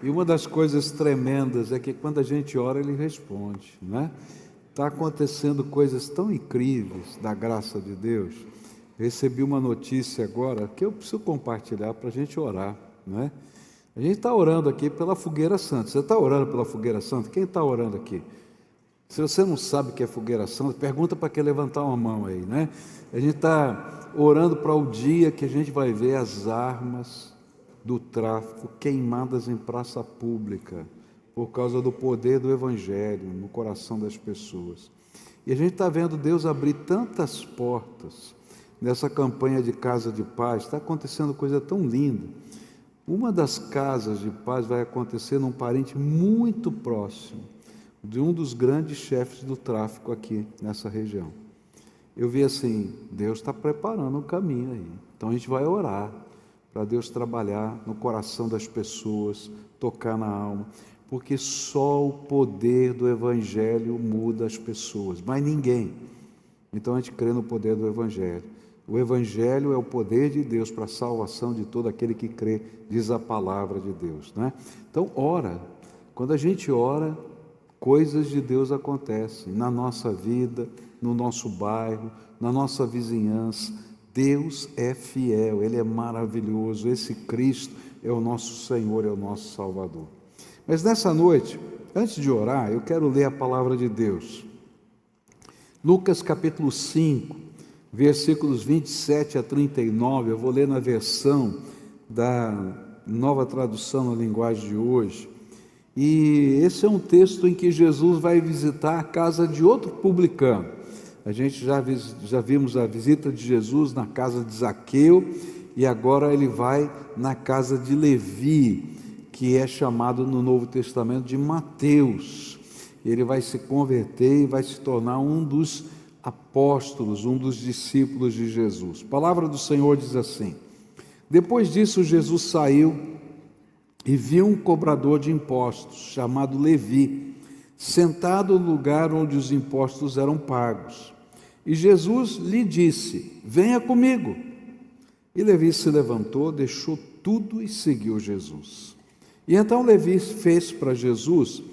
E uma das coisas tremendas é que quando a gente ora, Ele responde, né? Está acontecendo coisas tão incríveis da graça de Deus. Recebi uma notícia agora que eu preciso compartilhar para a gente orar, né? A gente está orando aqui pela Fogueira Santa. Você está orando pela Fogueira Santa? Quem está orando aqui? Se você não sabe o que é Fogueira Santa, pergunta para quem levantar uma mão aí, né? A gente está orando para o dia que a gente vai ver as armas do tráfico queimadas em praça pública, por causa do poder do Evangelho no coração das pessoas. E a gente está vendo Deus abrir tantas portas nessa campanha de Casa de Paz. Está acontecendo coisa tão linda. Uma das casas de paz vai acontecer num parente muito próximo de um dos grandes chefes do tráfico aqui nessa região. Eu vi assim, Deus está preparando um caminho aí. Então a gente vai orar para Deus trabalhar no coração das pessoas, tocar na alma, porque só o poder do Evangelho muda as pessoas, mas ninguém. Então a gente crê no poder do Evangelho. O Evangelho é o poder de Deus para a salvação de todo aquele que crê, diz a palavra de Deus, né? Então ora, quando a gente ora, coisas de Deus acontecem na nossa vida, no nosso bairro, na nossa vizinhança. Deus é fiel, Ele é maravilhoso, esse Cristo é o nosso Senhor, é o nosso Salvador. Mas nessa noite, antes de orar, eu quero ler a palavra de Deus. Lucas capítulo 5, versículos 27 a 39, eu vou ler na versão da Nova Tradução na linguagem de hoje. E esse é um texto em que Jesus vai visitar a casa de outro publicano. A gente já vimos a visita de Jesus na casa de Zaqueu, e agora ele vai na casa de Levi, que é chamado no Novo Testamento de Mateus. Ele vai se converter e vai se tornar um dos apóstolos, um dos discípulos de Jesus. A palavra do Senhor diz assim: depois disso Jesus saiu e viu um cobrador de impostos, chamado Levi, sentado no lugar onde os impostos eram pagos. E Jesus lhe disse: venha comigo. E Levi se levantou, deixou tudo e seguiu Jesus. E então Levi fez para Jesus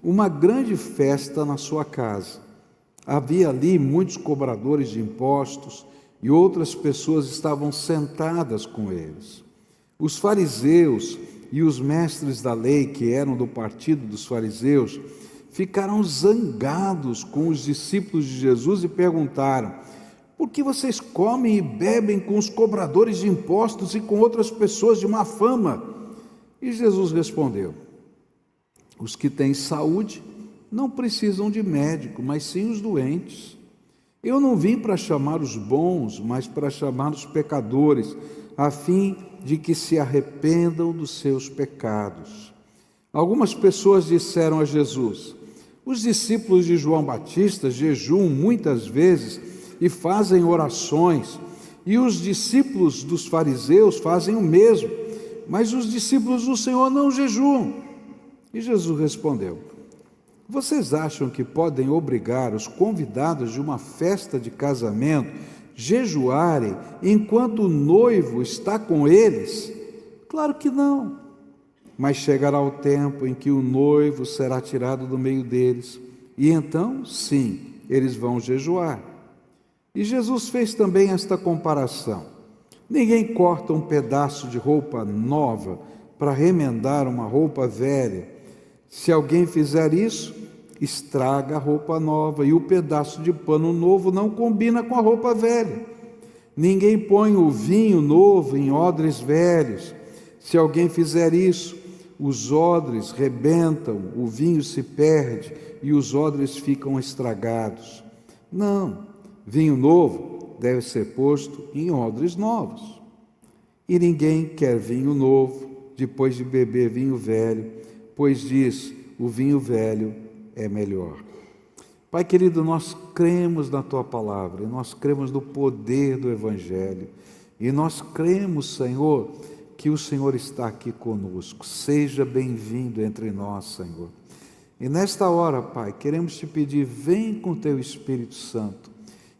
uma grande festa na sua casa. Havia ali muitos cobradores de impostos e outras pessoas estavam sentadas com eles. Os fariseus e os mestres da lei, que eram do partido dos fariseus, ficaram zangados com os discípulos de Jesus e perguntaram: por que vocês comem e bebem com os cobradores de impostos e com outras pessoas de má fama? E Jesus respondeu: os que têm saúde não precisam de médico, mas sim os doentes. Eu não vim para chamar os bons, mas para chamar os pecadores, a fim de que se arrependam dos seus pecados. Algumas pessoas disseram a Jesus: os discípulos de João Batista jejuam muitas vezes e fazem orações, e os discípulos dos fariseus fazem o mesmo, mas os discípulos do Senhor não jejuam. E Jesus respondeu: vocês acham que podem obrigar os convidados de uma festa de casamento jejuarem enquanto o noivo está com eles? Claro que não. Mas chegará o tempo em que o noivo será tirado do meio deles, e então, sim, eles vão jejuar. E Jesus fez também esta comparação: ninguém corta um pedaço de roupa nova para remendar uma roupa velha. Se alguém fizer isso, estraga a roupa nova, e o pedaço de pano novo não combina com a roupa velha. Ninguém põe o vinho novo em odres velhos. Se alguém fizer isso, os odres rebentam, o vinho se perde e os odres ficam estragados. Não, vinho novo deve ser posto em odres novos. E ninguém quer vinho novo depois de beber vinho velho, pois diz: o vinho velho é melhor. Pai querido, nós cremos na Tua palavra, e nós cremos no poder do Evangelho, e nós cremos, Senhor, que o Senhor está aqui conosco. Seja bem-vindo entre nós, Senhor. E nesta hora, Pai, queremos Te pedir: vem com Teu Espírito Santo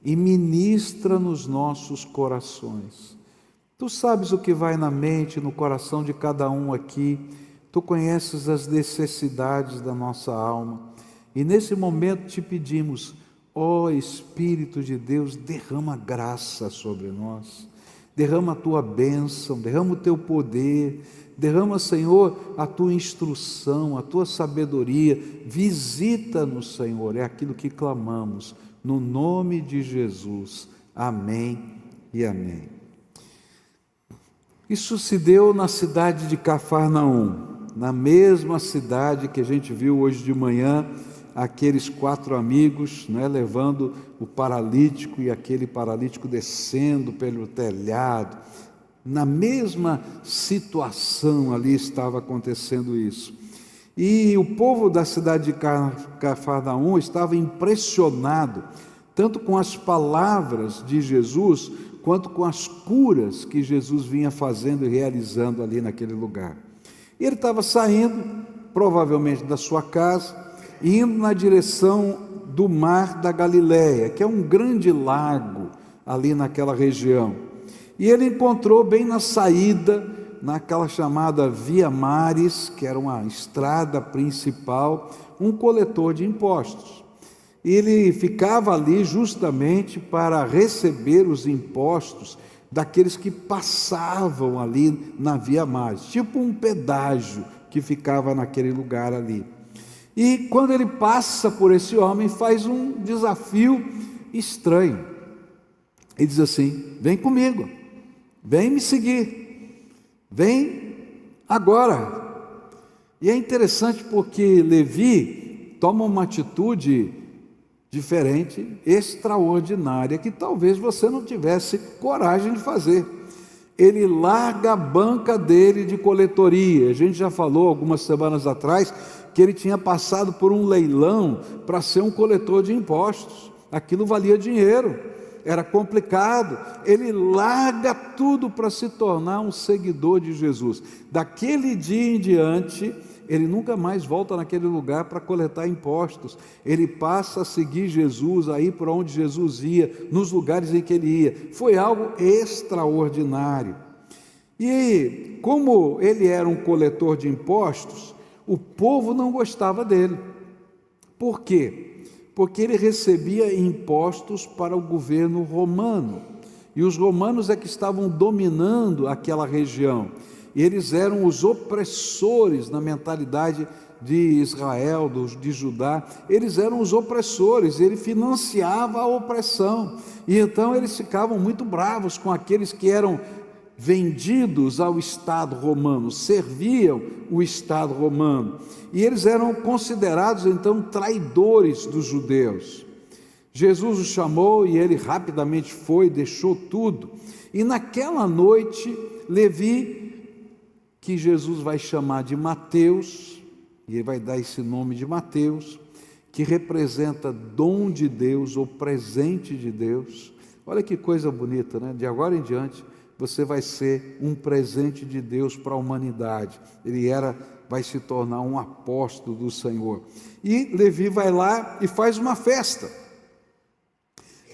e ministra nos nossos corações. Tu sabes o que vai na mente, no coração de cada um aqui. Tu conheces as necessidades da nossa alma. E nesse momento te pedimos, ó Espírito de Deus, derrama graça sobre nós. Derrama a tua bênção, derrama o teu poder, derrama, Senhor, a tua instrução, a tua sabedoria. Visita-nos, Senhor, é aquilo que clamamos, no nome de Jesus. Amém e amém. Isso se deu na cidade de Cafarnaum, na mesma cidade que a gente viu hoje de manhã, aqueles 4 amigos, né, levando o paralítico e aquele paralítico descendo pelo telhado. Na mesma situação ali estava acontecendo isso. E o povo da cidade de Cafarnaum estava impressionado, tanto com as palavras de Jesus, quanto com as curas que Jesus vinha fazendo e realizando ali naquele lugar. E ele estava saindo, provavelmente da sua casa, indo na direção do mar da Galileia, que é um grande lago ali naquela região. E ele encontrou bem na saída, naquela chamada Via Maris, que era uma estrada principal, um coletor de impostos. E ele ficava ali justamente para receber os impostos daqueles que passavam ali na Via Maris, tipo um pedágio que ficava naquele lugar ali. E quando ele passa por esse homem, faz um desafio estranho. Ele diz assim: vem comigo, vem me seguir, vem agora. E é interessante porque Levi toma uma atitude diferente, extraordinária, que talvez você não tivesse coragem de fazer. Ele larga a banca dele de coletoria. A gente já falou algumas semanas atrás que ele tinha passado por um leilão para ser um coletor de impostos. Aquilo valia dinheiro, era complicado. Ele larga tudo para se tornar um seguidor de Jesus. Daquele dia em diante, ele nunca mais volta naquele lugar para coletar impostos. Ele passa a seguir Jesus, a ir para onde Jesus ia, nos lugares em que ele ia. Foi algo extraordinário. E como ele era um coletor de impostos, o povo não gostava dele. Por quê? Porque ele recebia impostos para o governo romano. E os romanos é que estavam dominando aquela região. E eles eram os opressores na mentalidade de Israel, de Judá. Eles eram os opressores, ele financiava a opressão. E então eles ficavam muito bravos com aqueles que eram vendidos ao Estado romano, serviam o Estado romano. E eles eram considerados então traidores dos judeus. Jesus o chamou e ele rapidamente foi, deixou tudo. E naquela noite, Levi, que Jesus vai chamar de Mateus, e ele vai dar esse nome de Mateus, que representa dom de Deus ou presente de Deus. Olha que coisa bonita, né? De agora em diante, você vai ser um presente de Deus para a humanidade. Ele vai se tornar um apóstolo do Senhor. E Levi vai lá e faz uma festa.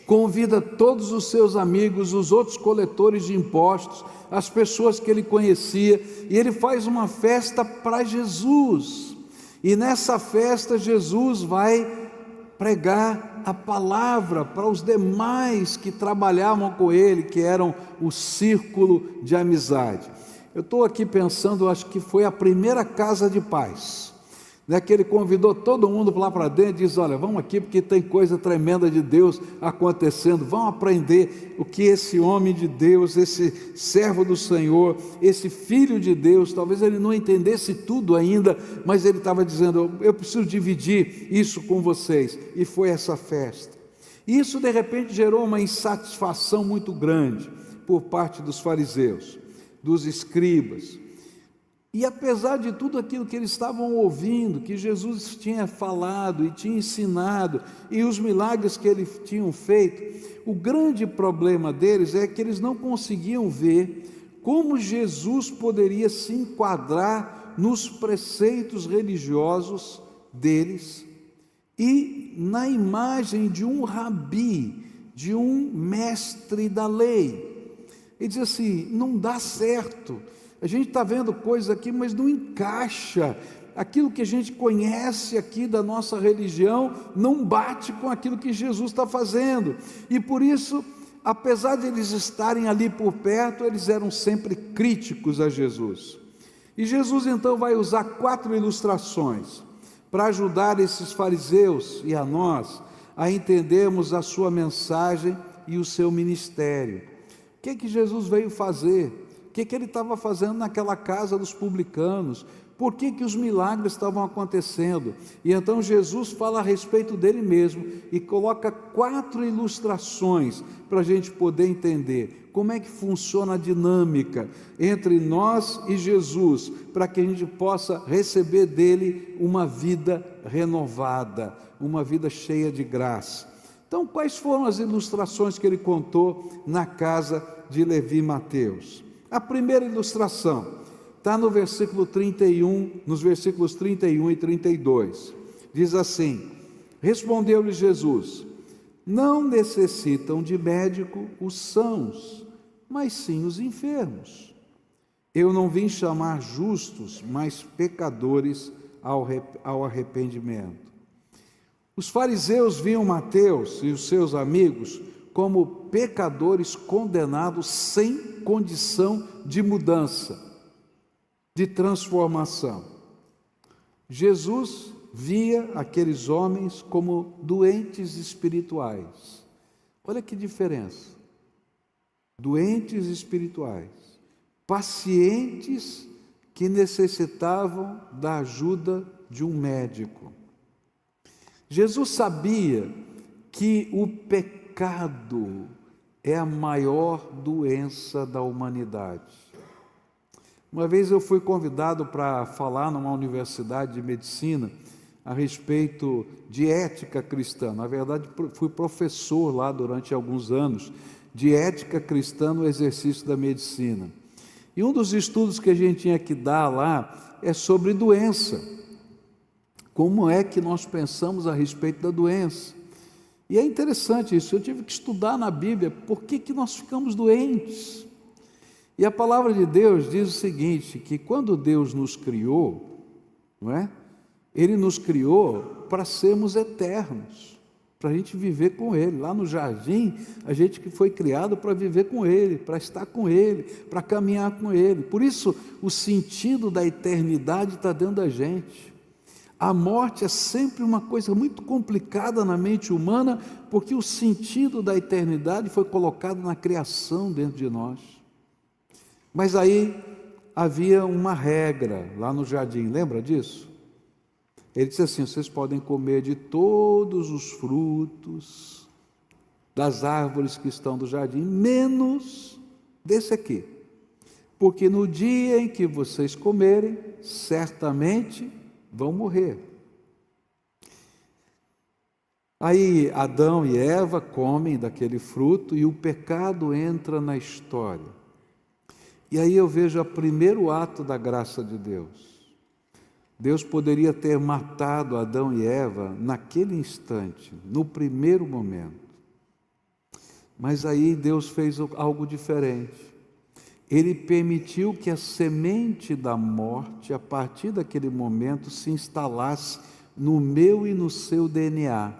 Convida todos os seus amigos, os outros coletores de impostos, as pessoas que ele conhecia, e ele faz uma festa para Jesus. E nessa festa Jesus vai pregar a palavra para os demais que trabalhavam com ele, que eram o círculo de amizade. Eu estou aqui pensando, acho que foi a primeira casa de paz, né, que ele convidou todo mundo lá para dentro e diz: olha, vamos aqui porque tem coisa tremenda de Deus acontecendo, vamos aprender o que esse homem de Deus, esse servo do Senhor, esse filho de Deus, talvez ele não entendesse tudo ainda, mas ele estava dizendo: eu preciso dividir isso com vocês. E foi essa festa. Isso de repente gerou uma insatisfação muito grande por parte dos fariseus, dos escribas. E apesar de tudo aquilo que eles estavam ouvindo, que Jesus tinha falado e tinha ensinado, e os milagres que ele tinha feito, o grande problema deles é que eles não conseguiam ver como Jesus poderia se enquadrar nos preceitos religiosos deles e na imagem de um rabi, de um mestre da lei. Ele diz assim: não dá certo. A gente está vendo coisas aqui, mas não encaixa. Aquilo que a gente conhece aqui da nossa religião não bate com aquilo que Jesus está fazendo. E por isso, apesar de eles estarem ali por perto, eles eram sempre críticos a Jesus. E Jesus então vai usar 4 ilustrações para ajudar esses fariseus e a nós a entendermos a sua mensagem e o seu ministério. O que Jesus veio fazer? O que ele estava fazendo naquela casa dos publicanos? Por que os milagres estavam acontecendo? E então Jesus fala a respeito dele mesmo e coloca 4 ilustrações para a gente poder entender como é que funciona a dinâmica entre nós e Jesus, para que a gente possa receber dele uma vida renovada, uma vida cheia de graça. Então, quais foram as ilustrações que ele contou na casa de Levi e Mateus? A primeira ilustração está no versículo 31, nos versículos 31 e 32. Diz assim: respondeu-lhe Jesus: não necessitam de médico os sãos, mas sim os enfermos. Eu não vim chamar justos, mas pecadores ao arrependimento. Os fariseus viam Mateus e os seus amigos como pecadores condenados sem condição de mudança, de transformação. Jesus via aqueles homens como doentes espirituais. Olha que diferença. Doentes espirituais, pacientes que necessitavam da ajuda de um médico. Jesus sabia que o pecado é a maior doença da humanidade. Uma vez eu fui convidado para falar numa universidade de medicina a respeito de ética cristã. Na verdade, fui professor lá durante alguns anos de ética cristã no exercício da medicina. E um dos estudos que a gente tinha que dar lá é sobre doença. Como é que nós pensamos a respeito da doença? E é interessante isso, eu tive que estudar na Bíblia por que nós ficamos doentes. E a palavra de Deus diz o seguinte, que quando Deus nos criou, não é? Ele nos criou para sermos eternos, para a gente viver com Ele. Lá no jardim, a gente que foi criado para viver com Ele, para estar com Ele, para caminhar com Ele. Por isso, o sentido da eternidade está dentro da gente. A morte é sempre uma coisa muito complicada na mente humana, porque o sentido da eternidade foi colocado na criação dentro de nós. Mas aí havia uma regra lá no jardim, lembra disso? Ele disse assim: vocês podem comer de todos os frutos das árvores que estão do jardim, menos desse aqui, porque no dia em que vocês comerem, certamente vão morrer. Aí Adão e Eva comem daquele fruto e o pecado entra na história. E aí eu vejo o primeiro ato da graça de Deus. Deus poderia ter matado Adão e Eva naquele instante, no primeiro momento. Mas aí Deus fez algo diferente. Ele permitiu que a semente da morte, a partir daquele momento, se instalasse no meu e no seu DNA.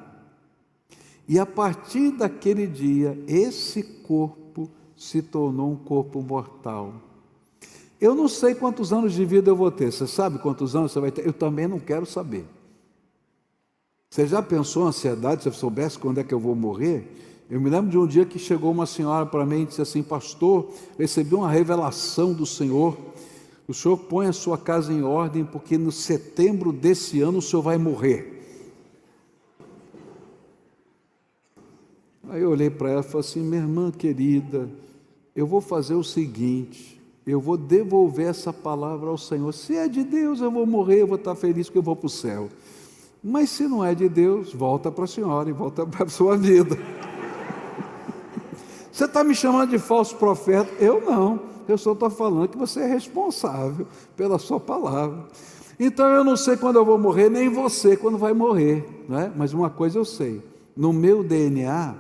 E a partir daquele dia, esse corpo se tornou um corpo mortal. Eu não sei quantos anos de vida eu vou ter. Você sabe quantos anos você vai ter? Eu também não quero saber. Você já pensou em ansiedade, se eu soubesse quando é que eu vou morrer? Eu me lembro de um dia que chegou uma senhora para mim e disse assim: pastor, recebi uma revelação do Senhor, o senhor põe a sua casa em ordem, porque no setembro desse ano o senhor vai morrer. Aí eu olhei para ela e falei assim: minha irmã querida, eu vou fazer o seguinte, eu vou devolver essa palavra ao Senhor. Se é de Deus eu vou morrer, eu vou estar feliz porque eu vou para o céu. Mas se não é de Deus, volta para a senhora e volta para a sua vida. Você está me chamando de falso profeta? Eu não, eu só estou falando que você é responsável pela sua palavra. Então eu não sei quando eu vou morrer, nem você quando vai morrer, não é? Mas uma coisa eu sei, no meu DNA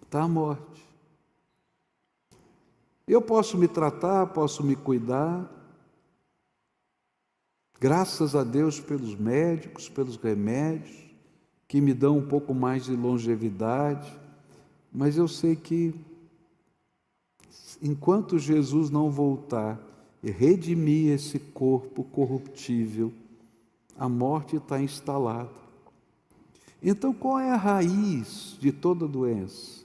está a morte. Eu posso me tratar, posso me cuidar. Graças a Deus pelos médicos, pelos remédios, que me dão um pouco mais de longevidade, mas eu sei que enquanto Jesus não voltar e redimir esse corpo corruptível, a morte está instalada. Então, qual é a raiz de toda doença?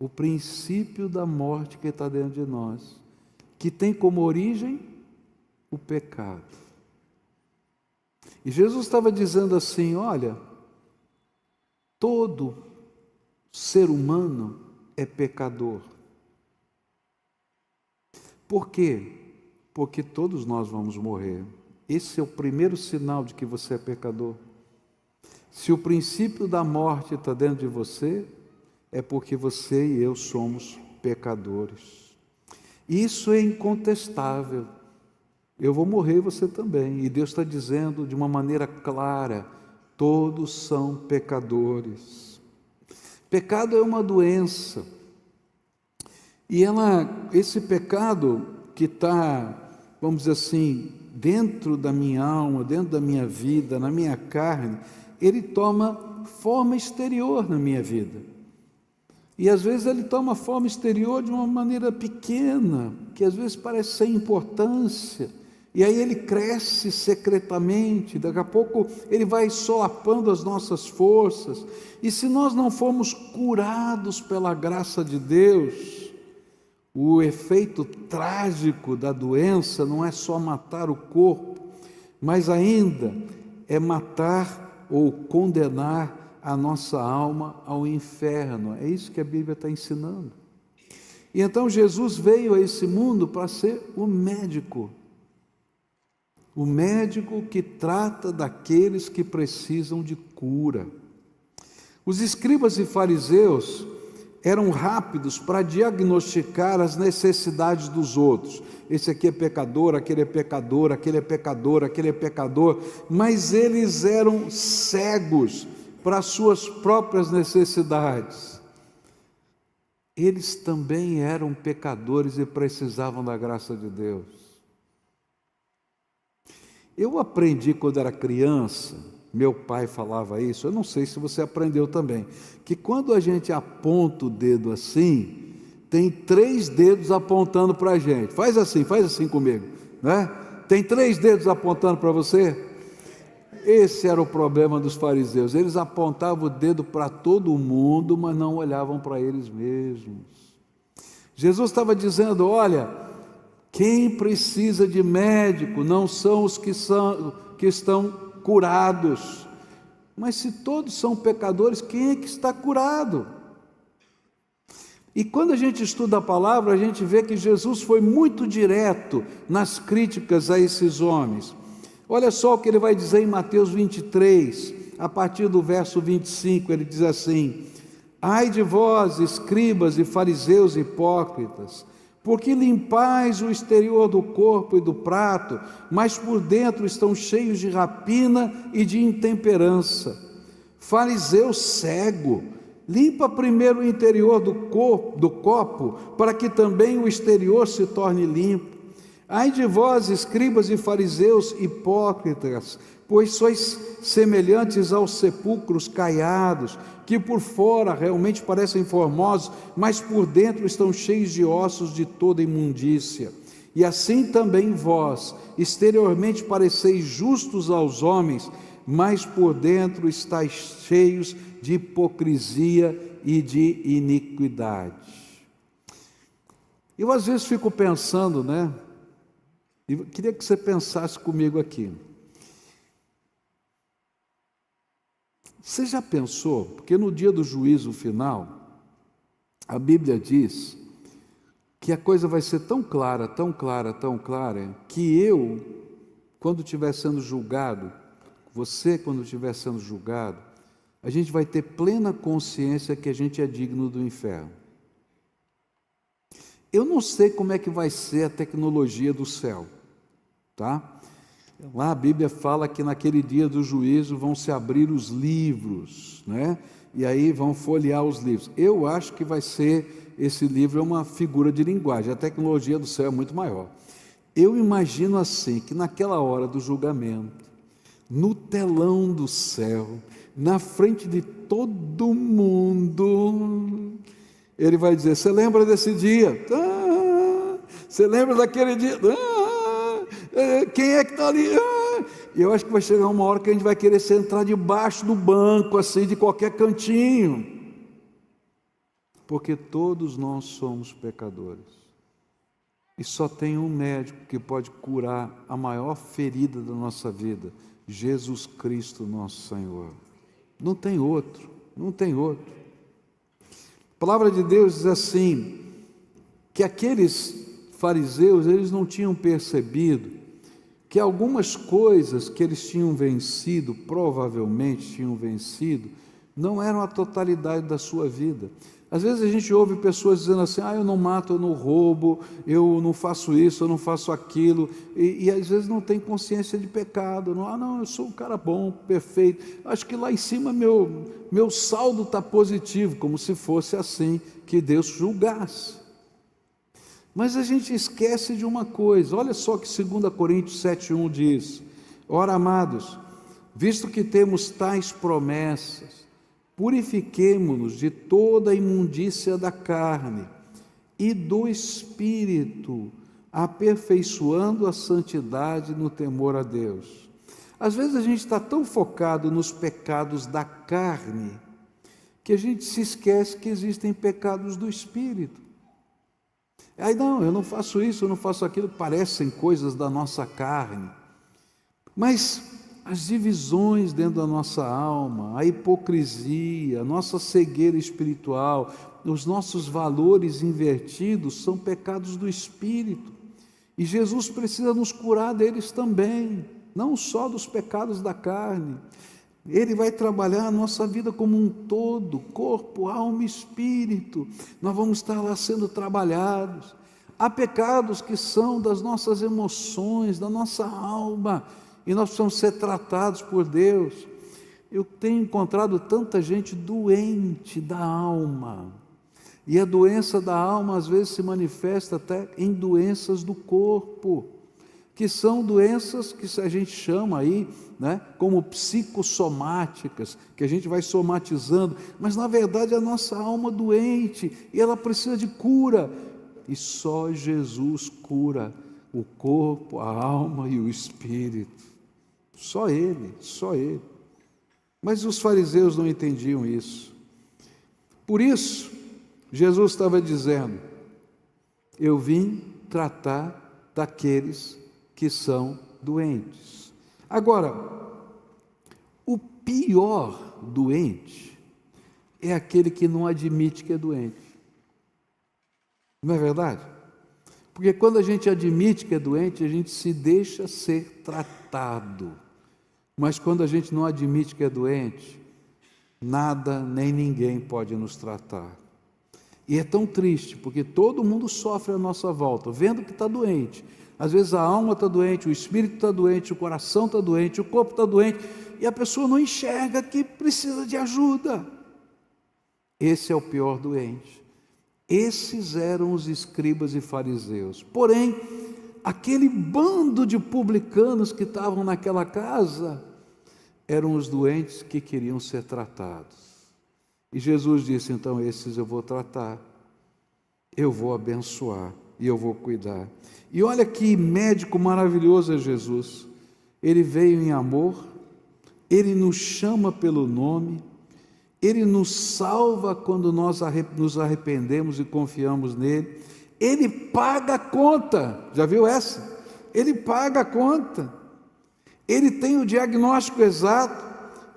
O princípio da morte que está dentro de nós, que tem como origem o pecado. E Jesus estava dizendo assim, olha, todo ser humano é pecador. Por quê? Porque todos nós vamos morrer. Esse é o primeiro sinal de que você é pecador. Se o princípio da morte está dentro de você, é porque você e eu somos pecadores. Isso é incontestável. Eu vou morrer e você também. E Deus está dizendo de uma maneira clara, todos são pecadores. Pecado é uma doença. E esse pecado que está, vamos dizer assim, dentro da minha alma, dentro da minha vida, na minha carne, ele toma forma exterior na minha vida. E às vezes ele toma forma exterior de uma maneira pequena, que às vezes parece sem importância. E aí ele cresce secretamente, daqui a pouco ele vai solapando as nossas forças. E se nós não formos curados pela graça de Deus, o efeito trágico da doença não é só matar o corpo, mas ainda é matar ou condenar a nossa alma ao inferno. É isso que a Bíblia está ensinando. E então Jesus veio a esse mundo para ser o médico que trata daqueles que precisam de cura. Os escribas e fariseus eram rápidos para diagnosticar as necessidades dos outros. Esse aqui é pecador, aquele é pecador, aquele é pecador, aquele é pecador, mas eles eram cegos para as suas próprias necessidades. Eles também eram pecadores e precisavam da graça de Deus. Eu aprendi quando era criança, meu pai falava isso, eu não sei se você aprendeu também, que quando a gente aponta o dedo assim, tem 3 dedos apontando para a gente. Faz assim comigo, né? Tem 3 dedos apontando para você? Esse era o problema dos fariseus, eles apontavam o dedo para todo mundo, mas não olhavam para eles mesmos. Jesus estava dizendo, olha, quem precisa de médico não são os que estão curados, mas se todos são pecadores, quem é que está curado? E quando a gente estuda a palavra, a gente vê que Jesus foi muito direto nas críticas a esses homens. Olha só o que ele vai dizer em Mateus 23, a partir do verso 25, ele diz assim, ai de vós, escribas e fariseus hipócritas, porque limpais o exterior do corpo e do prato, mas por dentro estão cheios de rapina e de intemperança. Fariseu cego, limpa primeiro o interior do copo, para que também o exterior se torne limpo. Ai de vós, escribas e fariseus hipócritas, pois sois semelhantes aos sepulcros caiados, que por fora realmente parecem formosos, mas por dentro estão cheios de ossos de toda imundícia. E assim também vós, exteriormente pareceis justos aos homens, mas por dentro estáis cheios de hipocrisia e de iniquidade. Eu às vezes fico pensando, né? Eu queria que você pensasse comigo aqui. Você já pensou? Porque no dia do juízo final, a Bíblia diz que a coisa vai ser tão clara, tão clara, tão clara, que eu, quando estiver sendo julgado, você, quando estiver sendo julgado, a gente vai ter plena consciência que a gente é digno do inferno. Eu não sei como é que vai ser a tecnologia do céu, tá? Lá a Bíblia fala que naquele dia do juízo vão se abrir os livros, né? E aí vão folhear os livros. Eu acho que vai ser, esse livro é uma figura de linguagem, a tecnologia do céu é muito maior. Eu imagino assim, que naquela hora do julgamento, no telão do céu, na frente de todo mundo, ele vai dizer: você lembra desse dia? Você lembra daquele dia? Quem é que está ali? Eu acho que vai chegar uma hora que a gente vai querer sentar debaixo do banco, assim, de qualquer cantinho, porque todos nós somos pecadores, e só tem um médico que pode curar a maior ferida da nossa vida: Jesus Cristo nosso Senhor. Não tem outro, não tem outro. A palavra de Deus diz assim, que aqueles fariseus, eles não tinham percebido que algumas coisas que eles tinham vencido, provavelmente tinham vencido, não eram a totalidade da sua vida. Às vezes a gente ouve pessoas dizendo assim: eu não mato, eu não roubo, eu não faço isso, eu não faço aquilo, e às vezes não tem consciência de pecado. Não, eu sou um cara bom, perfeito, acho que lá em cima meu saldo está positivo, como se fosse assim que Deus julgasse. Mas a gente esquece de uma coisa. Olha só que 2 Coríntios 7,1 diz: ora, amados, visto que temos tais promessas, purifiquemo-nos de toda a imundícia da carne e do espírito, aperfeiçoando a santidade no temor a Deus. Às vezes a gente está tão focado nos pecados da carne, que a gente se esquece que existem pecados do espírito. Aí não, eu não faço isso, eu não faço aquilo, parecem coisas da nossa carne, mas as divisões dentro da nossa alma, a hipocrisia, a nossa cegueira espiritual, os nossos valores invertidos são pecados do espírito, e Jesus precisa nos curar deles também, não só dos pecados da carne. Ele vai trabalhar a nossa vida como um todo, corpo, alma e espírito. Nós vamos estar lá sendo trabalhados. Há pecados que são das nossas emoções, da nossa alma, e nós precisamos ser tratados por Deus. Eu tenho encontrado tanta gente doente da alma, e a doença da alma às vezes se manifesta até em doenças do corpo, que são doenças que a gente chama aí, como psicossomáticas, que a gente vai somatizando, mas na verdade é a nossa alma doente, e ela precisa de cura, e só Jesus cura o corpo, a alma e o espírito, só Ele, só Ele. Mas os fariseus não entendiam isso, por isso Jesus estava dizendo: eu vim tratar daqueles que são doentes. Agora, o pior doente é aquele que não admite que é doente. Não é verdade? Porque quando a gente admite que é doente, a gente se deixa ser tratado. Mas quando a gente não admite que é doente, nada nem ninguém pode nos tratar. E é tão triste, porque todo mundo sofre à nossa volta, vendo que está doente. Às vezes a alma está doente, o espírito está doente, o coração está doente, o corpo está doente, e a pessoa não enxerga que precisa de ajuda. Esse é o pior doente. Esses eram os escribas e fariseus. Porém, aquele bando de publicanos que estavam naquela casa eram os doentes que queriam ser tratados. E Jesus disse: então esses eu vou tratar, eu vou abençoar e eu vou cuidar. E olha que médico maravilhoso é Jesus. Ele veio em amor, Ele nos chama pelo nome, Ele nos salva quando nós nos arrependemos e confiamos nele. Ele paga a conta, já viu essa? Ele paga a conta. Ele tem o diagnóstico exato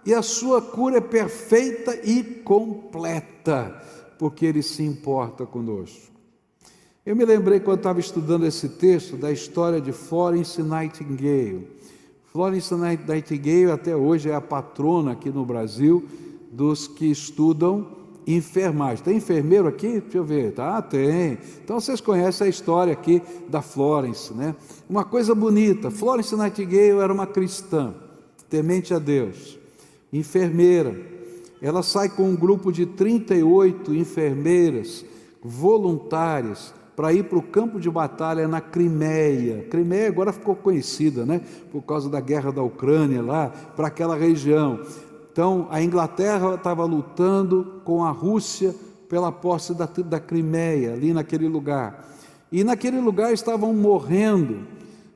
e a sua cura é perfeita e completa, porque Ele se importa conosco. Eu me lembrei, quando estava estudando esse texto, da história de Florence Nightingale. Florence Nightingale até hoje é a patrona aqui no Brasil dos que estudam enfermagem. Tem enfermeiro aqui? Deixa eu ver. Tem. Então vocês conhecem a história aqui da Florence, né? Uma coisa bonita. Florence Nightingale era uma cristã, temente a Deus, enfermeira. ela sai com um grupo de 38 enfermeiras voluntárias para ir para o campo de batalha na Crimeia. Crimeia agora ficou conhecida, né, por causa da guerra da Ucrânia lá, para aquela região. Então, a Inglaterra estava lutando com a Rússia pela posse da Crimeia, ali naquele lugar. E naquele lugar estavam morrendo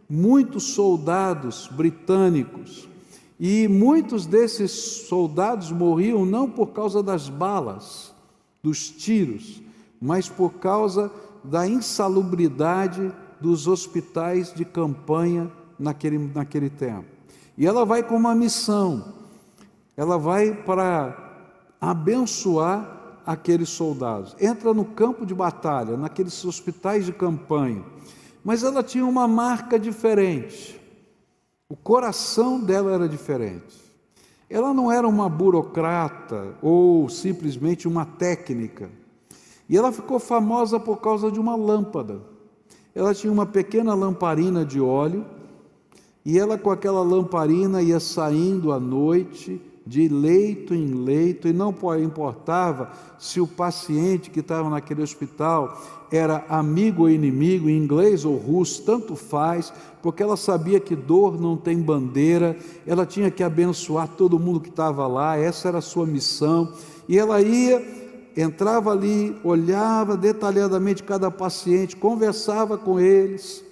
muitos soldados britânicos. E muitos desses soldados morriam não por causa das balas, dos tiros, mas por causa da insalubridade dos hospitais de campanha naquele tempo. E ela vai com uma missão, ela vai para abençoar aqueles soldados. Entra no campo de batalha, naqueles hospitais de campanha, mas ela tinha uma marca diferente. O coração dela era diferente. Ela não era uma burocrata ou simplesmente uma técnica. E ela ficou famosa por causa de uma lâmpada. Ela tinha uma pequena lamparina de óleo, e ela com aquela lamparina ia saindo à noite, de leito em leito, e não importava se o paciente que estava naquele hospital era amigo ou inimigo, inglês ou russo, tanto faz, porque ela sabia que dor não tem bandeira, ela tinha que abençoar todo mundo que estava lá, essa era a sua missão. E ela entrava ali, olhava detalhadamente cada paciente, conversava com eles.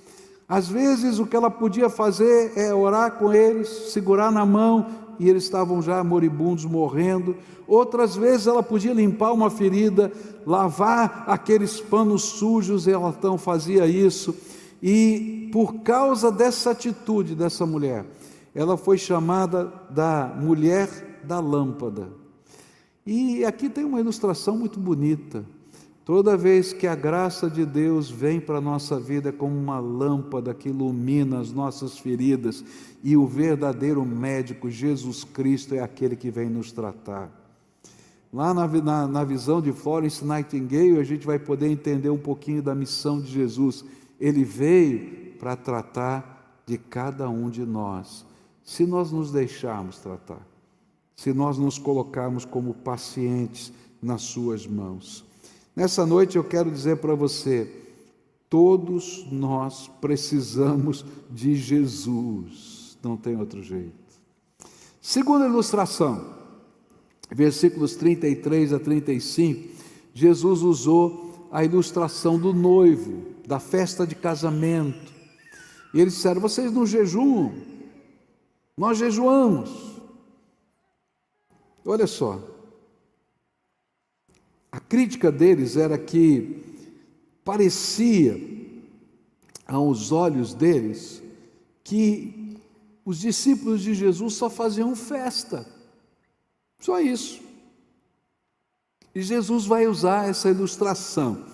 Às vezes o que ela podia fazer é orar com eles, segurar na mão, e eles estavam já moribundos, morrendo. Outras vezes ela podia limpar uma ferida, lavar aqueles panos sujos, e ela então fazia isso. E por causa dessa atitude dessa mulher, ela foi chamada da mulher da lâmpada. E aqui tem uma ilustração muito bonita. Toda vez que a graça de Deus vem para a nossa vida, é como uma lâmpada que ilumina as nossas feridas, e o verdadeiro médico, Jesus Cristo, é aquele que vem nos tratar. Lá na visão de Florence Nightingale, a gente vai poder entender um pouquinho da missão de Jesus. Ele veio para tratar de cada um de nós, se nós nos deixarmos tratar, se nós nos colocarmos como pacientes nas suas mãos. Nessa noite eu quero dizer para você, todos nós precisamos de Jesus, não tem outro jeito. Segunda ilustração, versículos 33 a 35, Jesus usou a ilustração do noivo, da festa de casamento. E eles disseram: vocês não jejuam? Nós jejuamos. Olha só, a crítica deles era que parecia, aos olhos deles, que os discípulos de Jesus só faziam festa, só isso. E Jesus vai usar essa ilustração.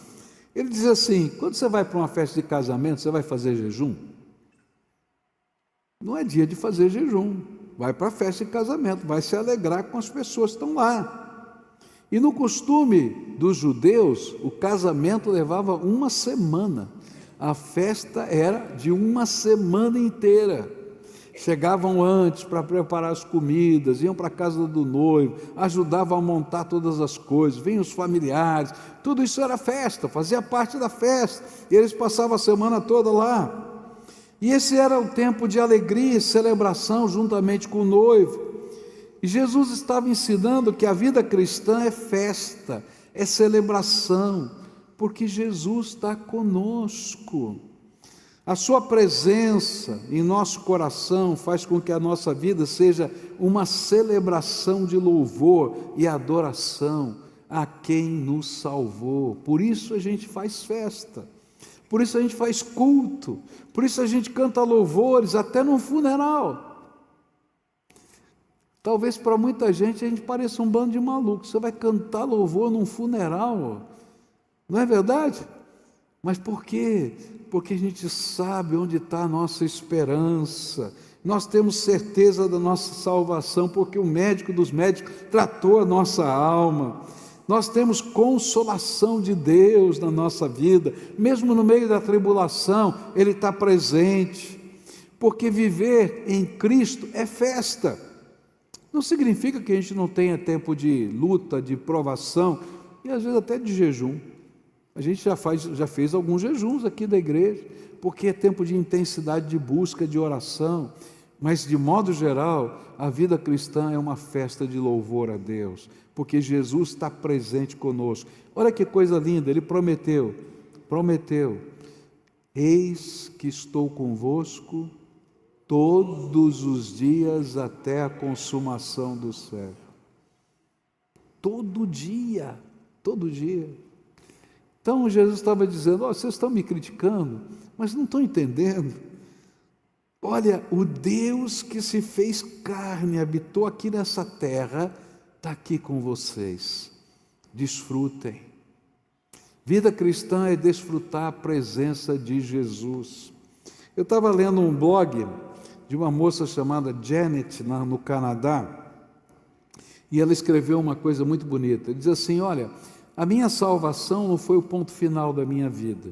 Ele diz assim: quando você vai para uma festa de casamento, você vai fazer jejum? Não é dia de fazer jejum. Vai para a festa de casamento, vai se alegrar com as pessoas que estão lá. E no costume dos judeus, o casamento levava uma semana. A festa era de uma semana inteira. Chegavam antes para preparar as comidas, iam para a casa do noivo, ajudavam a montar todas as coisas, vinham os familiares, tudo isso era festa, fazia parte da festa, e eles passavam a semana toda lá. E esse era o tempo de alegria e celebração juntamente com o noivo. E Jesus estava ensinando que a vida cristã é festa, é celebração, porque Jesus está conosco. A sua presença em nosso coração faz com que a nossa vida seja uma celebração de louvor e adoração a quem nos salvou. Por isso a gente faz festa, por isso a gente faz culto, por isso a gente canta louvores até num funeral. Talvez para muita gente a gente pareça um bando de malucos. Você vai cantar louvor num funeral, não é verdade? Mas por quê? Porque a gente sabe onde está a nossa esperança. Nós temos certeza da nossa salvação, porque o médico dos médicos tratou a nossa alma. Nós temos consolação de Deus na nossa vida, mesmo no meio da tribulação, Ele está presente, porque viver em Cristo é festa. Não significa que a gente não tenha tempo de luta, de provação e às vezes até de jejum. A gente já fez alguns jejuns aqui da igreja, porque é tempo de intensidade de busca, de oração. Mas, de modo geral, a vida cristã é uma festa de louvor a Deus, porque Jesus está presente conosco. Olha que coisa linda, Ele prometeu, eis que estou convosco todos os dias até a consumação do século. Todo dia. Então Jesus estava dizendo, vocês estão me criticando, mas não estão entendendo. Olha, o Deus que se fez carne, habitou aqui nessa terra, está aqui com vocês. Desfrutem. Vida cristã é desfrutar a presença de Jesus. Eu estava lendo um blog de uma moça chamada Janet, no Canadá, e ela escreveu uma coisa muito bonita. Ele diz assim, olha, a minha salvação não foi o ponto final da minha vida,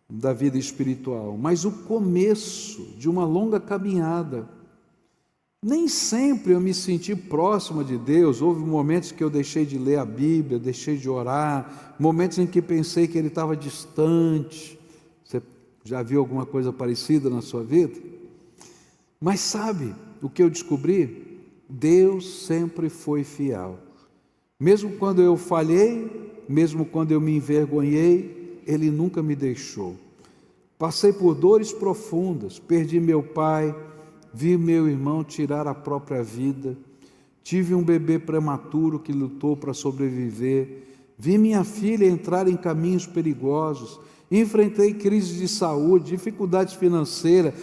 da vida espiritual, mas o começo de uma longa caminhada. Nem sempre eu me senti próxima de Deus, houve momentos que eu deixei de ler a Bíblia, deixei de orar, momentos em que pensei que Ele estava distante. Você já viu alguma coisa parecida na sua vida? Mas sabe o que eu descobri? Deus sempre foi fiel. Mesmo quando eu falhei, mesmo quando eu me envergonhei, Ele nunca me deixou. Passei por dores profundas, perdi meu pai, vi meu irmão tirar a própria vida, tive um bebê prematuro que lutou para sobreviver, vi minha filha entrar em caminhos perigosos, enfrentei crises de saúde, dificuldades financeiras,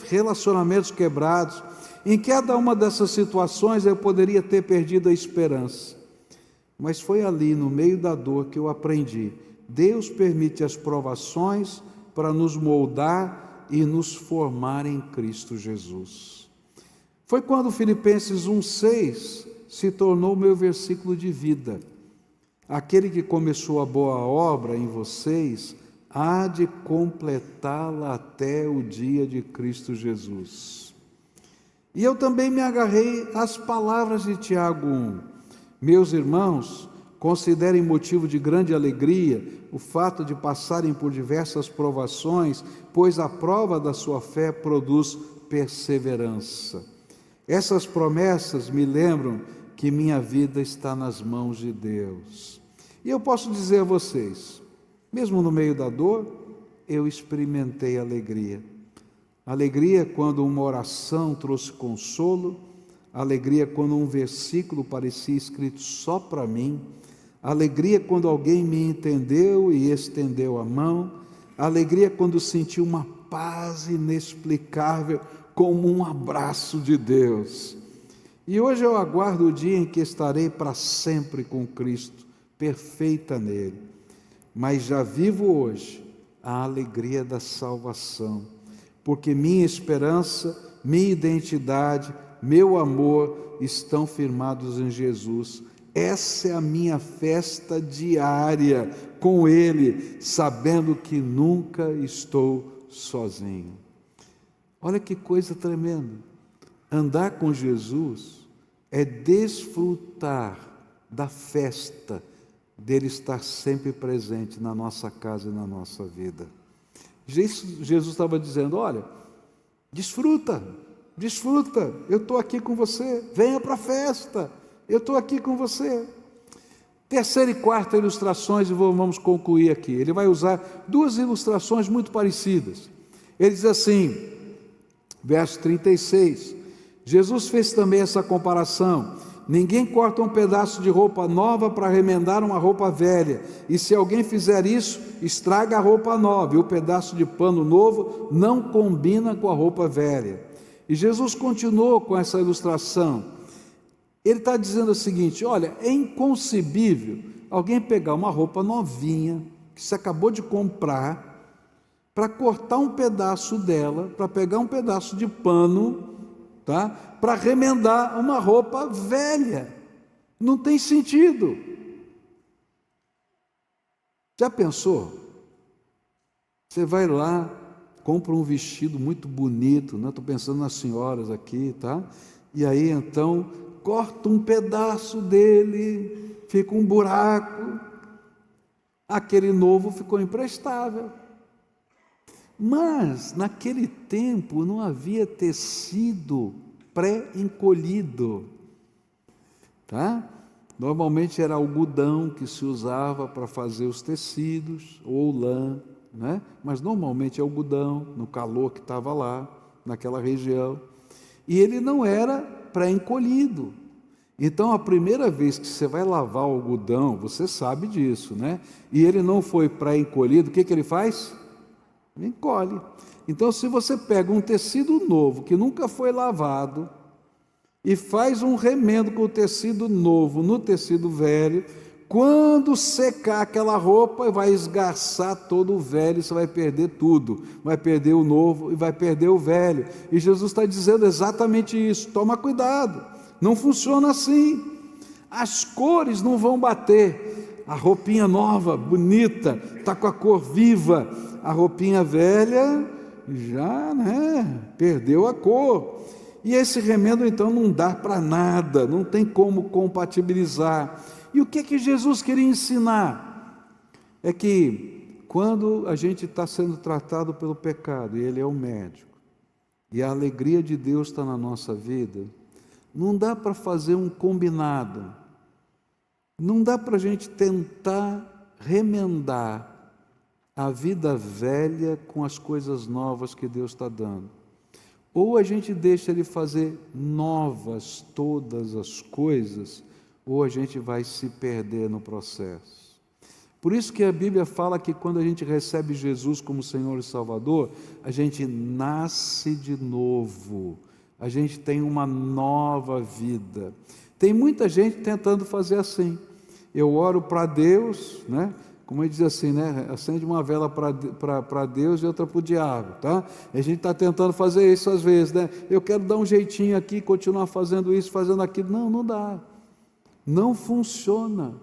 relacionamentos quebrados. Em cada uma dessas situações eu poderia ter perdido a esperança, mas foi ali, no meio da dor, que eu aprendi. Deus permite as provações para nos moldar e nos formar em Cristo Jesus. Foi quando Filipenses 1,6 se tornou meu versículo de vida. Aquele que começou a boa obra em vocês, há de completá-la até o dia de Cristo Jesus. E eu também me agarrei às palavras de Tiago 1. Meus irmãos, considerem motivo de grande alegria o fato de passarem por diversas provações, pois a prova da sua fé produz perseverança. Essas promessas me lembram que minha vida está nas mãos de Deus. E eu posso dizer a vocês, mesmo no meio da dor, eu experimentei alegria. Alegria quando uma oração trouxe consolo, alegria quando um versículo parecia escrito só para mim, alegria quando alguém me entendeu e estendeu a mão, alegria quando senti uma paz inexplicável como um abraço de Deus. E hoje eu aguardo o dia em que estarei para sempre com Cristo, perfeita nele. Mas já vivo hoje a alegria da salvação, porque minha esperança, minha identidade, meu amor estão firmados em Jesus. Essa é a minha festa diária com Ele, sabendo que nunca estou sozinho. Olha que coisa tremenda. Andar com Jesus é desfrutar da festa dele estar sempre presente na nossa casa e na nossa vida. Jesus estava dizendo, olha, desfruta, eu estou aqui com você, venha para a festa, eu estou aqui com você. Terceira e quarta ilustrações, e vamos concluir aqui. Ele vai usar duas ilustrações muito parecidas. Ele diz assim, verso 36, Jesus fez também essa comparação. Ninguém corta um pedaço de roupa nova para remendar uma roupa velha, e se alguém fizer isso, estraga a roupa nova, e o pedaço de pano novo não combina com a roupa velha. E Jesus continuou com essa ilustração. Ele está dizendo o seguinte, olha, é inconcebível alguém pegar uma roupa novinha, que você acabou de comprar, para cortar um pedaço dela, para pegar um pedaço de pano, tá? Para remendar uma roupa velha. Não tem sentido. Já pensou? Você vai lá, compra um vestido muito bonito, né? Estou pensando nas senhoras aqui, tá? E aí então corta um pedaço dele, fica um buraco, aquele novo ficou imprestável. Mas naquele tempo não havia tecido pré-encolhido, tá? Normalmente era algodão que se usava para fazer os tecidos, ou lã, né? Mas normalmente é algodão, no calor que estava lá, naquela região. E ele não era pré-encolhido. Então, a primeira vez que você vai lavar o algodão, você sabe disso, né? E ele não foi pré-encolhido, o que ele faz? Encolhe. Então, se você pega um tecido novo, que nunca foi lavado, e faz um remendo com o tecido novo no tecido velho, quando secar aquela roupa, vai esgarçar todo o velho, você vai perder tudo, vai perder o novo e vai perder o velho. E Jesus está dizendo exatamente isso, toma cuidado, não funciona assim, as cores não vão bater, a roupinha nova, bonita, está com a cor viva, a roupinha velha já, perdeu a cor. E esse remendo então não dá para nada, não tem como compatibilizar. E o que Jesus queria ensinar? É que quando a gente está sendo tratado pelo pecado, e Ele é o médico, e a alegria de Deus está na nossa vida, não dá para fazer um combinado, não dá para a gente tentar remendar a vida velha com as coisas novas que Deus está dando. Ou a gente deixa Ele fazer novas todas as coisas, ou a gente vai se perder no processo. Por isso que a Bíblia fala que quando a gente recebe Jesus como Senhor e Salvador, a gente nasce de novo, a gente tem uma nova vida. Tem muita gente tentando fazer assim. Eu oro para Deus, né? Como ele diz assim, né? Acende uma vela para Deus e outra para o diabo, tá? A gente está tentando fazer isso às vezes, né? Eu quero dar um jeitinho aqui, continuar fazendo isso, fazendo aquilo. Não, não dá. Não funciona.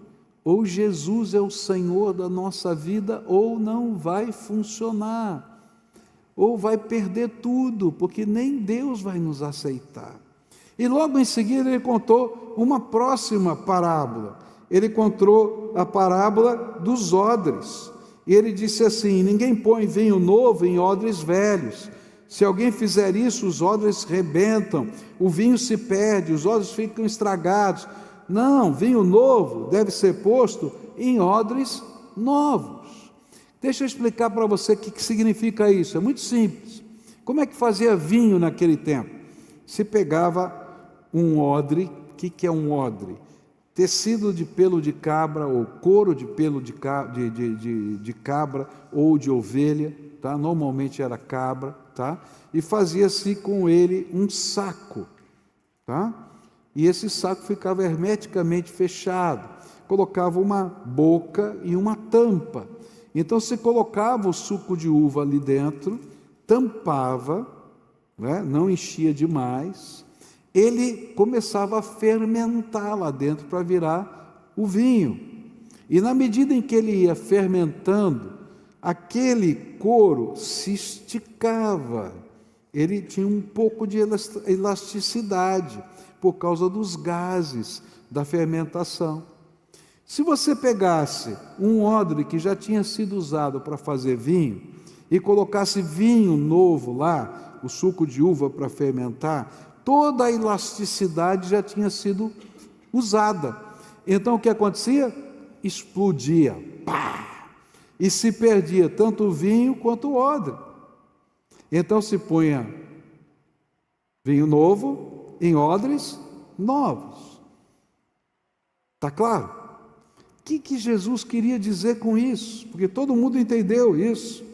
Ou Jesus é o Senhor da nossa vida, ou não vai funcionar. Ou vai perder tudo, porque nem Deus vai nos aceitar. E logo em seguida ele contou uma próxima parábola. Ele contou a parábola dos odres. E ele disse assim: ninguém põe vinho novo em odres velhos. Se alguém fizer isso, os odres rebentam, o vinho se perde, os odres ficam estragados. Não, vinho novo deve ser posto em odres novos. Deixa eu explicar para você o que significa isso. É muito simples. Como é que fazia vinho naquele tempo? Se pegava um odre. O que é um odre? Tecido de pelo de cabra ou couro de pelo de cabra ou de ovelha, tá? Normalmente era cabra, tá? E fazia-se com ele um saco, tá? E esse saco ficava hermeticamente fechado, colocava uma boca e uma tampa. Então se colocava o suco de uva ali dentro, tampava, né? Não enchia demais. Ele começava a fermentar lá dentro para virar o vinho. E na medida em que ele ia fermentando, aquele couro se esticava. Ele tinha um pouco de elasticidade por causa dos gases da fermentação. Se você pegasse um odre que já tinha sido usado para fazer vinho e colocasse vinho novo lá, o suco de uva para fermentar, toda a elasticidade já tinha sido usada. Então o que acontecia? Explodia, pá! E se perdia tanto o vinho quanto o odre. Então se punha vinho novo em odres novos. Está claro? O que Jesus queria dizer com isso? Porque todo mundo entendeu isso.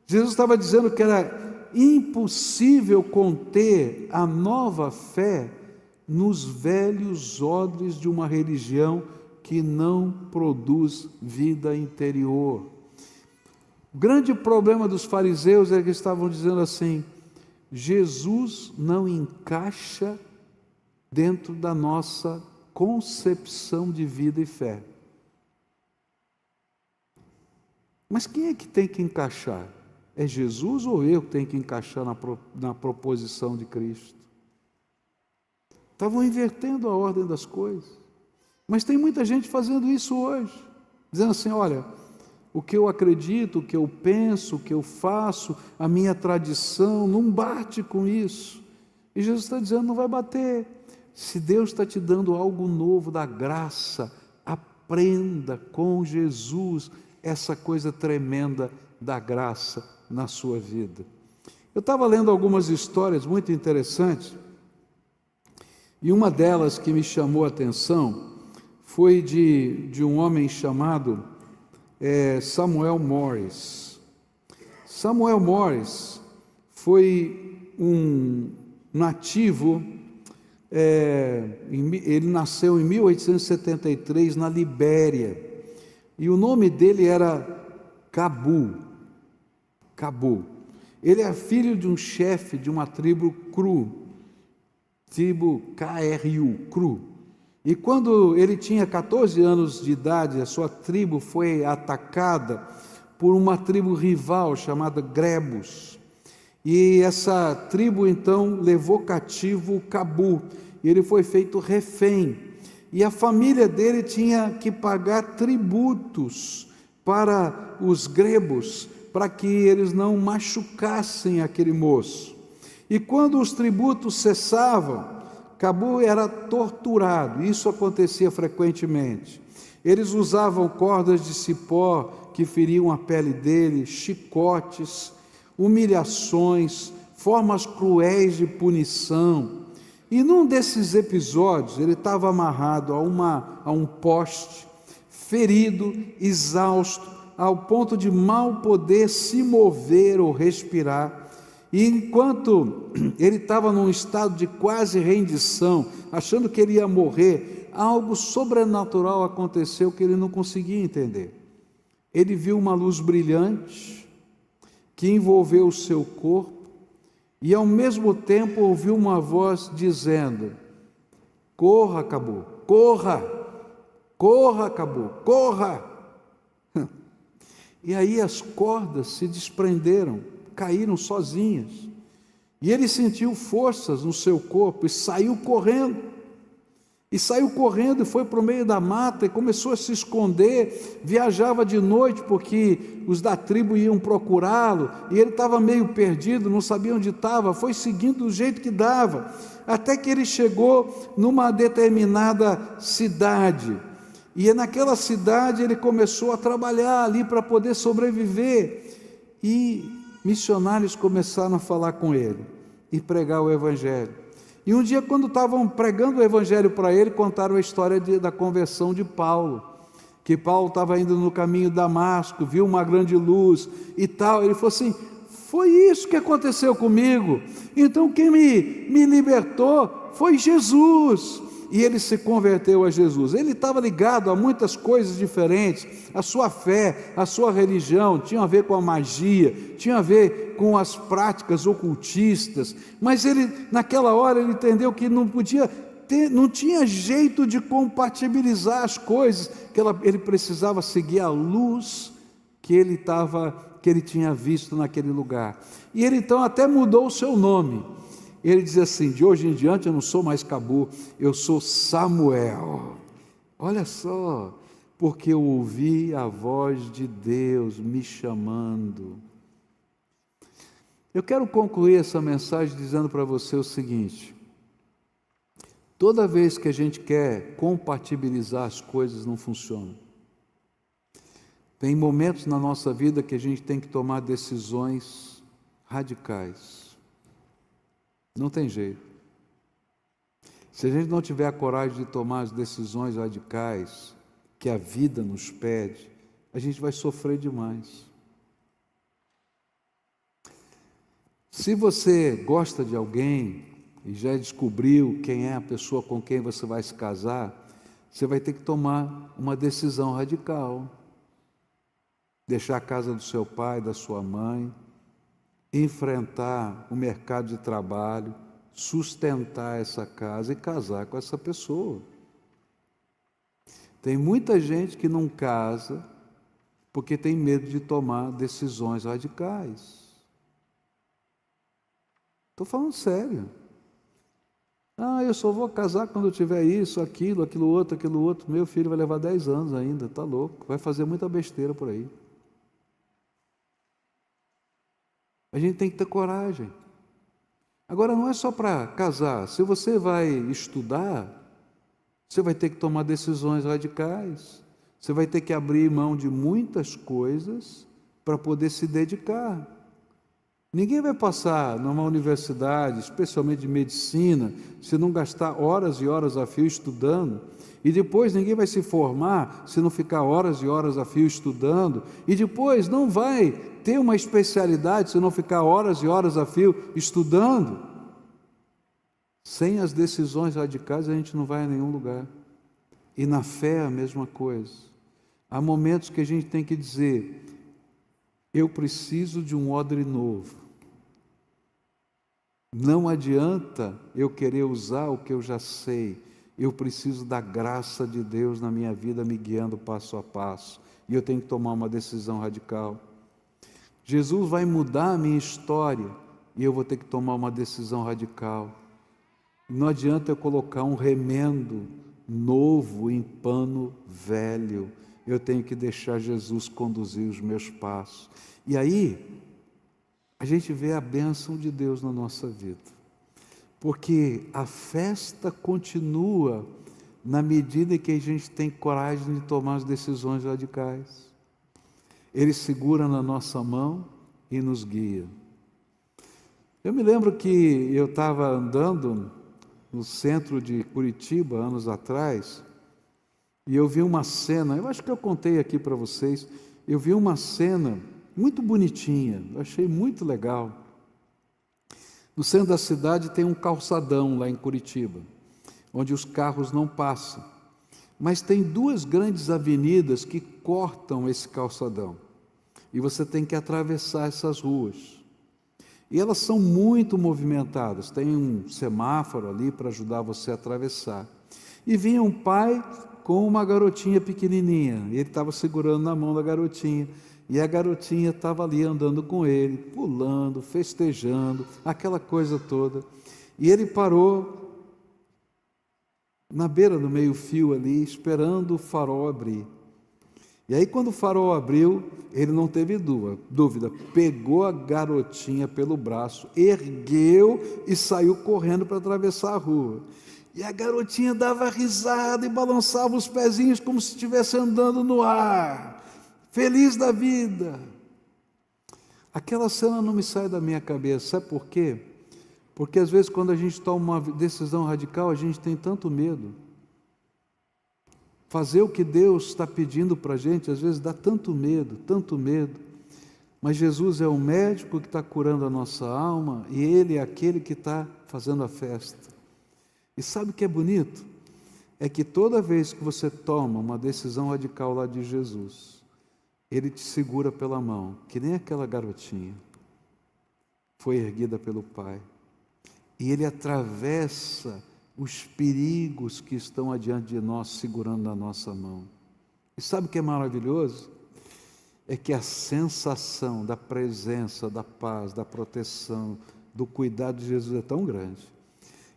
Jesus estava dizendo que era impossível conter a nova fé nos velhos odres de uma religião que não produz vida interior. O grande problema dos fariseus é que estavam dizendo assim: Jesus não encaixa dentro da nossa concepção de vida e fé. Mas quem é que tem que encaixar? É Jesus ou eu que tenho que encaixar na proposição de Cristo? Estavam invertendo a ordem das coisas. Mas tem muita gente fazendo isso hoje, dizendo assim: olha, o que eu acredito, o que eu penso, o que eu faço, a minha tradição não bate com isso. E Jesus está dizendo: não vai bater. Se Deus está te dando algo novo da graça, aprenda com Jesus essa coisa tremenda da graça na sua vida. Eu estava lendo algumas histórias muito interessantes, e uma delas que me chamou a atenção foi de um homem chamado Samuel Morris. Samuel Morris foi um nativo, ele nasceu em 1873 na Libéria, e o nome dele era Cabu. Ele é filho de um chefe de uma tribo Cru. E quando ele tinha 14 anos de idade, a sua tribo foi atacada por uma tribo rival chamada Grebus. E essa tribo então levou cativo Cabu, e ele foi feito refém. E a família dele tinha que pagar tributos para os grebos, para que eles não machucassem aquele moço. E quando os tributos cessavam, Cabu era torturado. Isso acontecia frequentemente. Eles usavam cordas de cipó que feriam a pele dele, chicotes, humilhações, formas cruéis de punição. E num desses episódios, ele estava amarrado a um poste, ferido, exausto, ao ponto de mal poder se mover ou respirar. E enquanto ele estava num estado de quase rendição, achando que ele ia morrer, algo sobrenatural aconteceu que ele não conseguia entender. Ele viu uma luz brilhante que envolveu o seu corpo, e ao mesmo tempo ouviu uma voz dizendo: corra, Cabu, corra, corra, Cabu, corra. E aí as cordas se desprenderam, caíram sozinhas, e ele sentiu forças no seu corpo e saiu correndo. E foi para o meio da mata e começou a se esconder. Viajava de noite porque os da tribo iam procurá-lo, e ele estava meio perdido, não sabia onde estava. Foi seguindo do jeito que dava, até que ele chegou numa determinada cidade. E naquela cidade ele começou a trabalhar ali para poder sobreviver. E missionários começaram a falar com ele e pregar o Evangelho. E um dia, quando estavam pregando o Evangelho para ele, contaram a história da conversão de Paulo, que Paulo estava indo no caminho de Damasco, viu uma grande luz e tal. Ele falou assim: foi isso que aconteceu comigo. Então quem me libertou foi Jesus. E ele se converteu a Jesus. Ele estava ligado a muitas coisas diferentes. A sua fé, a sua religião tinha a ver com a magia, tinha a ver com as práticas ocultistas. Mas ele, naquela hora, ele entendeu que não tinha jeito de compatibilizar as coisas, que ele precisava seguir a luz que ele tinha visto naquele lugar. E ele então até mudou o seu nome. Ele diz assim: de hoje em diante eu não sou mais Cabu, eu sou Samuel. Olha só, porque eu ouvi a voz de Deus me chamando. Eu quero concluir essa mensagem dizendo para você o seguinte: toda vez que a gente quer compatibilizar as coisas, não funciona. Tem momentos na nossa vida que a gente tem que tomar decisões radicais. Não tem jeito. Se a gente não tiver a coragem de tomar as decisões radicais que a vida nos pede, a gente vai sofrer demais. Se você gosta de alguém e já descobriu quem é a pessoa com quem você vai se casar, você vai ter que tomar uma decisão radical. Deixar a casa do seu pai, da sua mãe, enfrentar o mercado de trabalho, sustentar essa casa e casar com essa pessoa. Tem muita gente que não casa porque tem medo de tomar decisões radicais. Estou falando sério. Ah, eu só vou casar quando eu tiver isso, aquilo outro. Meu filho vai levar 10 anos ainda, está louco, vai fazer muita besteira por aí. A gente tem que ter coragem. Agora, não é só para casar. Se você vai estudar, você vai ter que tomar decisões radicais. Você vai ter que abrir mão de muitas coisas para poder se dedicar. Ninguém vai passar numa universidade, especialmente de medicina, se não gastar horas e horas a fio estudando. E depois ninguém vai se formar se não ficar horas e horas a fio estudando. E depois não vai ter uma especialidade se não ficar horas e horas a fio estudando. Sem as decisões radicais a gente não vai a nenhum lugar. E na fé é a mesma coisa. Há momentos que a gente tem que dizer: eu preciso de um odre novo. Não adianta eu querer usar o que eu já sei. Eu preciso da graça de Deus na minha vida me guiando passo a passo. E eu tenho que tomar uma decisão radical. Jesus vai mudar a minha história e eu vou ter que tomar uma decisão radical. Não adianta eu colocar um remendo novo em pano velho. Eu tenho que deixar Jesus conduzir os meus passos. E aí, a gente vê a bênção de Deus na nossa vida. Porque a festa continua na medida em que a gente tem coragem de tomar as decisões radicais. Ele segura na nossa mão e nos guia. Eu me lembro que eu estava andando no centro de Curitiba, anos atrás, e eu vi uma cena, eu acho que eu contei aqui para vocês, eu vi uma cena muito bonitinha, eu achei muito legal. No centro da cidade tem um calçadão lá em Curitiba, onde os carros não passam, mas tem duas grandes avenidas que cortam esse calçadão, e você tem que atravessar essas ruas. E elas são muito movimentadas, tem um semáforo ali para ajudar você a atravessar. E vinha um pai com uma garotinha pequenininha, e ele estava segurando na mão da garotinha, e a garotinha estava ali andando com ele, pulando, festejando, aquela coisa toda. E ele parou na beira do meio-fio ali, esperando o farol abrir. E aí, quando o farol abriu, ele não teve dúvida, pegou a garotinha pelo braço, ergueu e saiu correndo para atravessar a rua. E a garotinha dava risada e balançava os pezinhos como se estivesse andando no ar, feliz da vida. Aquela cena não me sai da minha cabeça, sabe por quê? Porque às vezes quando a gente toma uma decisão radical, a gente tem tanto medo. Fazer o que Deus está pedindo para a gente, às vezes dá tanto medo, mas Jesus é o médico que está curando a nossa alma e Ele é aquele que está fazendo a festa. E sabe o que é bonito? É que toda vez que você toma uma decisão radical lá de Jesus, Ele te segura pela mão, que nem aquela garotinha, foi erguida pelo Pai, e Ele atravessa os perigos que estão adiante de nós, segurando na nossa mão. E sabe o que é maravilhoso? É que a sensação da presença, da paz, da proteção, do cuidado de Jesus é tão grande,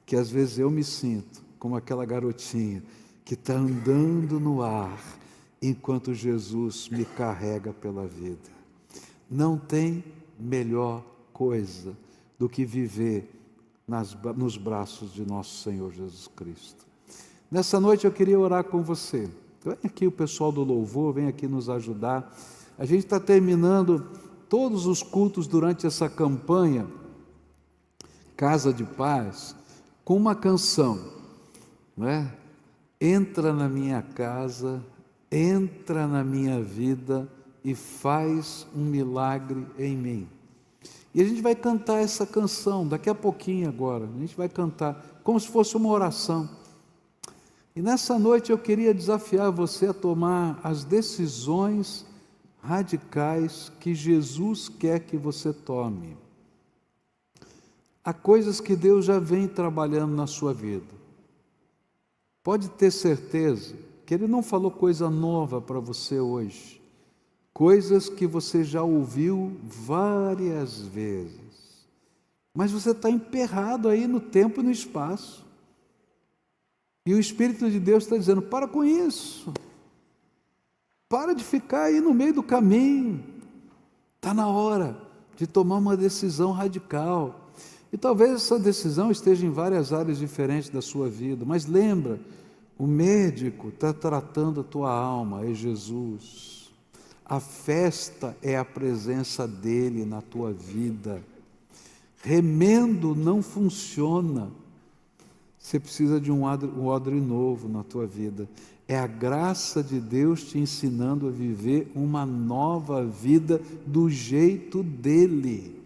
que às vezes eu me sinto como aquela garotinha que está andando no ar, enquanto Jesus me carrega pela vida. Não tem melhor coisa do que viver nos braços de nosso Senhor Jesus Cristo. Nessa noite eu queria orar com você. Vem aqui o pessoal do louvor, vem aqui nos ajudar. A gente está terminando todos os cultos durante essa campanha Casa de Paz com uma canção, não é? Entra na minha casa, entra na minha vida e faz um milagre em mim. E a gente vai cantar essa canção daqui a pouquinho agora. A gente vai cantar como se fosse uma oração. E nessa noite eu queria desafiar você a tomar as decisões radicais que Jesus quer que você tome. Há coisas que Deus já vem trabalhando na sua vida. Pode ter certeza que Ele não falou coisa nova para você hoje. Coisas que você já ouviu várias vezes, mas você está emperrado aí no tempo e no espaço. E o Espírito de Deus está dizendo: para com isso, para de ficar aí no meio do caminho, está na hora de tomar uma decisão radical. E talvez essa decisão esteja em várias áreas diferentes da sua vida, mas lembra, o médico está tratando a tua alma, é Jesus. A festa é a presença dele na tua vida. Remendo não funciona. Você precisa de um odre novo na tua vida. É a graça de Deus te ensinando a viver uma nova vida do jeito dele.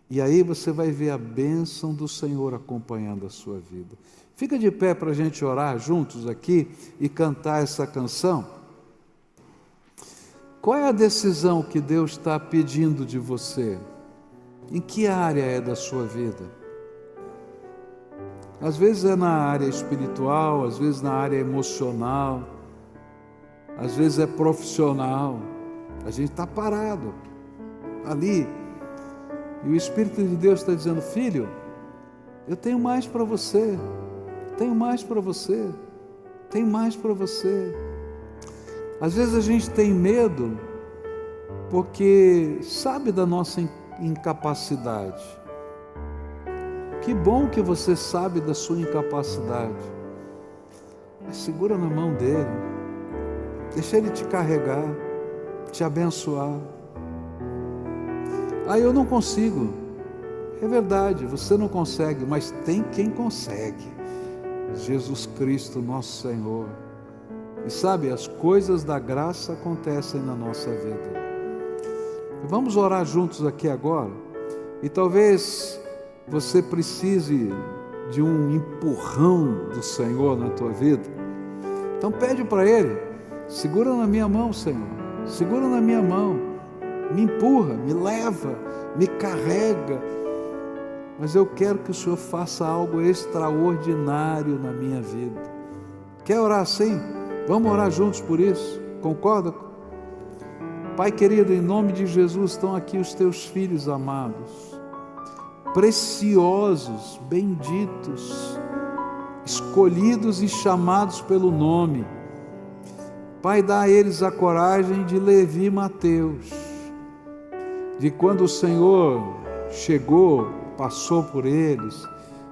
E aí você vai ver a bênção do Senhor acompanhando a sua vida. Fica de pé para a gente orar juntos aqui e cantar essa canção. Qual é a decisão que Deus está pedindo de você? Em que área é da sua vida? Às vezes é na área espiritual, às vezes na área emocional, às vezes é profissional. A gente está parado ali. E o Espírito de Deus está dizendo: filho, eu tenho mais para você, tenho mais para você, tenho mais para você. Às vezes a gente tem medo porque sabe da nossa incapacidade. Que bom que você sabe da sua incapacidade, mas segura na mão dele, deixa ele te carregar, te abençoar. Eu não consigo. É verdade, você não consegue, mas tem quem consegue. Jesus Cristo, nosso Senhor. E sabe, as coisas da graça acontecem na nossa vida. Vamos orar juntos aqui agora. E talvez você precise de um empurrão do Senhor na tua vida. Então pede para Ele: segura na minha mão, Senhor, segura na minha mão. Me empurra, me leva, me carrega, mas eu quero que o Senhor faça algo extraordinário na minha vida. Quer orar assim? Vamos orar juntos por isso? Concorda? Pai querido, em nome de Jesus, estão aqui os teus filhos amados, preciosos, benditos, escolhidos e chamados pelo nome. Pai, dá a eles a coragem de Levi e Mateus, de quando o Senhor chegou, passou por eles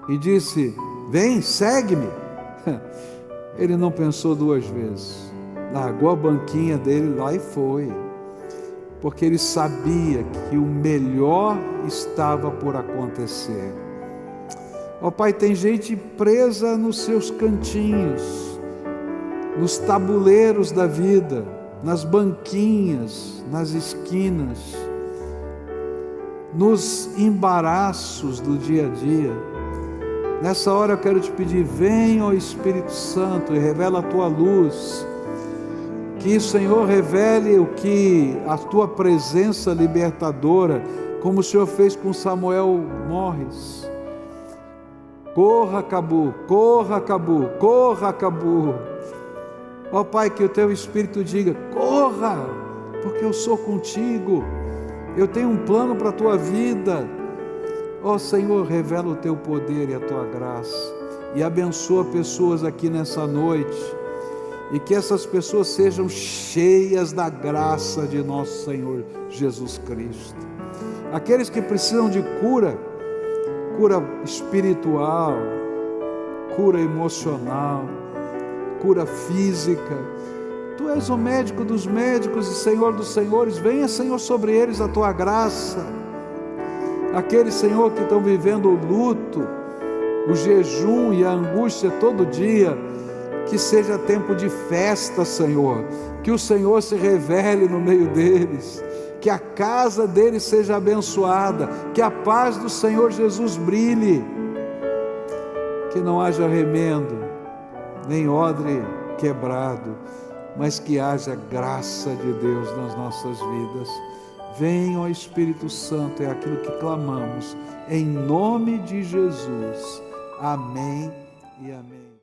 e disse: vem, segue-me. Ele não pensou duas vezes, largou a banquinha dele lá e foi, porque ele sabia que o melhor estava por acontecer. Ó Pai, tem gente presa nos seus cantinhos, nos tabuleiros da vida, nas banquinhas, nas esquinas, nos embaraços do dia a dia. Nessa hora eu quero te pedir: vem, ó Espírito Santo, e revela a tua luz, que o Senhor revele o que a tua presença libertadora, como o Senhor fez com Samuel Morris. Corra, Cabu, corra, Cabu, corra, Cabu. Ó Pai, que o teu Espírito diga: corra, porque eu sou contigo. Eu tenho um plano para a tua vida. Ó Senhor, revela o teu poder e a tua graça, e abençoa pessoas aqui nessa noite, e que essas pessoas sejam cheias da graça de nosso Senhor Jesus Cristo. Aqueles que precisam de cura, cura espiritual, cura emocional, cura física, Tu és o médico dos médicos e Senhor dos senhores. Venha, Senhor, sobre eles a Tua graça. Aqueles, Senhor, que estão vivendo o luto, o jejum e a angústia todo dia, que seja tempo de festa, Senhor, que o Senhor se revele no meio deles, que a casa deles seja abençoada, que a paz do Senhor Jesus brilhe, que não haja remendo, nem odre quebrado, mas que haja graça de Deus nas nossas vidas. Vem, ó Espírito Santo, é aquilo que clamamos, em nome de Jesus. Amém e amém.